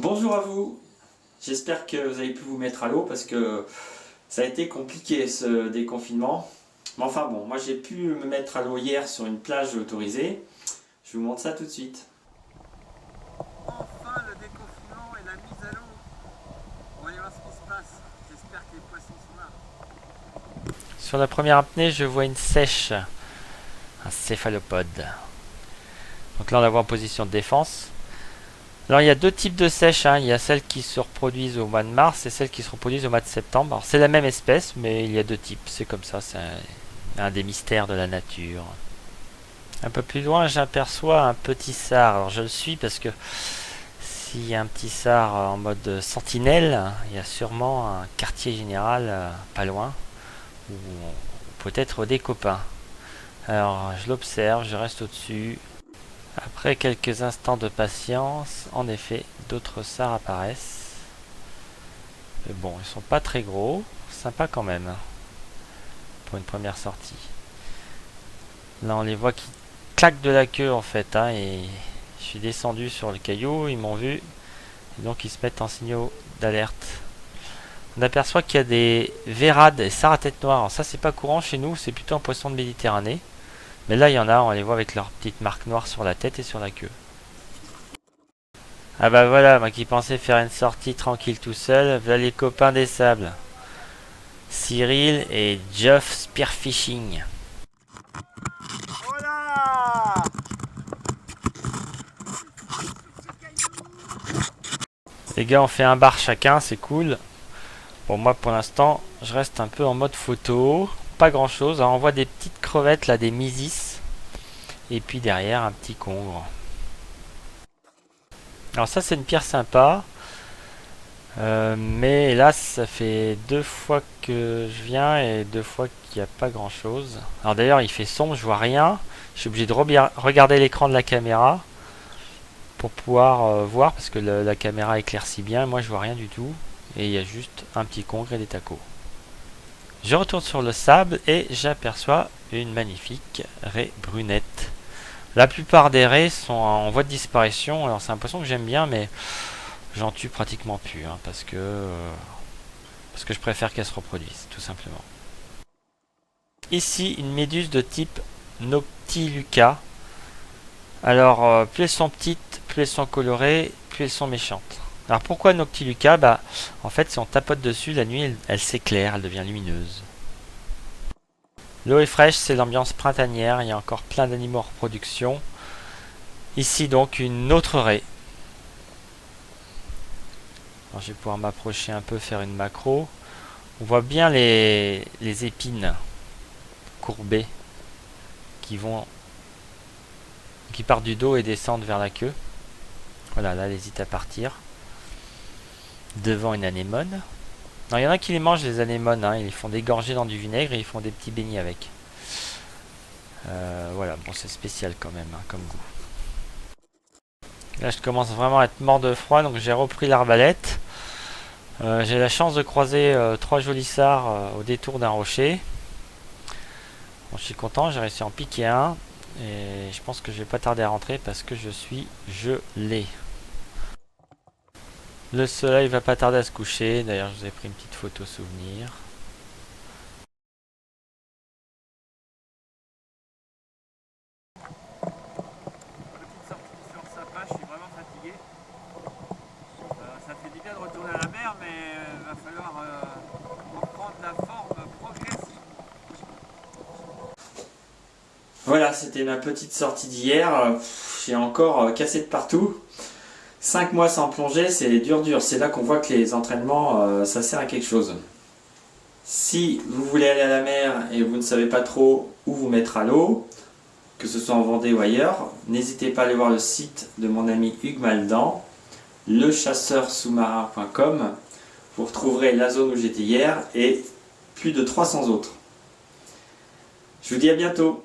Bonjour à vous, j'espère que vous avez pu vous mettre à l'eau parce que ça a été compliqué ce déconfinement. Mais enfin bon, moi j'ai pu me mettre à l'eau hier sur une plage autorisée. Je vous montre ça tout de suite. Enfin le déconfinement et la mise à l'eau. On va aller voir ce qui se passe. J'espère que les poissons sont là. Sur la première apnée, je vois une sèche, un céphalopode. Donc là, on la voit en position de défense. Alors, il y a deux types de sèches. Il y a celles qui se reproduisent au mois de mars et celles qui se reproduisent au mois de septembre. Alors, c'est la même espèce, mais il y a deux types. C'est comme ça, c'est un des mystères de la nature. Un peu plus loin, j'aperçois un petit sard. Alors, je le suis parce que s'il y a un petit sard en mode sentinelle, il y a sûrement un quartier général pas loin, ou peut-être des copains. Alors je l'observe, je reste au-dessus. Après quelques instants de patience, en effet, d'autres sards apparaissent. Mais bon, ils sont pas très gros, sympa quand même, pour une première sortie. Là on les voit qui claquent de la queue en fait, et je suis descendu sur le caillou, ils m'ont vu, et donc ils se mettent en signaux d'alerte. On aperçoit qu'il y a des vérades et sards à tête noire. Alors ça c'est pas courant chez nous, c'est plutôt un poisson de Méditerranée. Mais là il y en a, on les voit avec leurs petites marques noires sur la tête et sur la queue. Ah bah voilà, moi qui pensais faire une sortie tranquille tout seul, voilà les copains des sables. Cyril et Geoff Spearfishing. Voilà. Les gars ont fait un bar chacun, c'est cool. Bon moi pour l'instant, je reste un peu en mode photo. Pas grand chose, alors on voit des petites crevettes là, des mysis. Et puis derrière un petit congre. Alors ça c'est une pierre sympa. Mais hélas ça fait 2 fois que je viens et 2 fois qu'il n'y a pas grand chose. Alors d'ailleurs il fait sombre, je vois rien. Je suis obligé de regarder l'écran de la caméra pour pouvoir voir parce que la caméra éclaircit bien. Moi je vois rien du tout. Et il y a juste un petit congre et des tacos. Je retourne sur le sable et j'aperçois une magnifique raie brunette. La plupart des raies sont en voie de disparition. Alors c'est un poisson que j'aime bien mais j'en tue pratiquement plus parce que je préfère qu'elles se reproduisent tout simplement. Ici une méduse de type Noctiluca. Alors plus elles sont petites, plus elles sont colorées, plus elles sont méchantes. Alors pourquoi Noctiluca? En fait si on tapote dessus la nuit elle s'éclaire, elle devient lumineuse. L'eau est fraîche, c'est l'ambiance printanière, il y a encore plein d'animaux en reproduction. Ici donc une autre raie. Alors, je vais pouvoir m'approcher un peu, faire une macro. On voit bien les épines courbées qui partent du dos et descendent vers la queue. Voilà, là elle hésite à partir. Devant une anémone. Non, il y en a qui les mangent les anémones, ils les font dégorger dans du vinaigre et ils font des petits beignets avec. Voilà, bon c'est spécial quand même comme goût. Là je commence vraiment à être mort de froid, donc j'ai repris l'arbalète. J'ai la chance de croiser 3 jolis sards au détour d'un rocher. Bon, je suis content, j'ai réussi à en piquer un. Et je pense que je vais pas tarder à rentrer parce que je suis gelé. Le soleil va pas tarder à se coucher. D'ailleurs, je vous ai pris une petite photo souvenir. Petite sortie sur Sapa, je suis vraiment fatigué. Ça fait du bien de retourner à la mer, mais il va falloir reprendre la forme progressive. Voilà, c'était ma petite sortie d'hier. J'ai encore cassé de partout. 5 mois sans plonger, c'est dur. C'est là qu'on voit que les entraînements, ça sert à quelque chose. Si vous voulez aller à la mer et vous ne savez pas trop où vous mettre à l'eau, que ce soit en Vendée ou ailleurs, n'hésitez pas à aller voir le site de mon ami Hugues Maldan, lechasseursousmarin.com. Vous retrouverez la zone où j'étais hier et plus de 300 autres. Je vous dis à bientôt.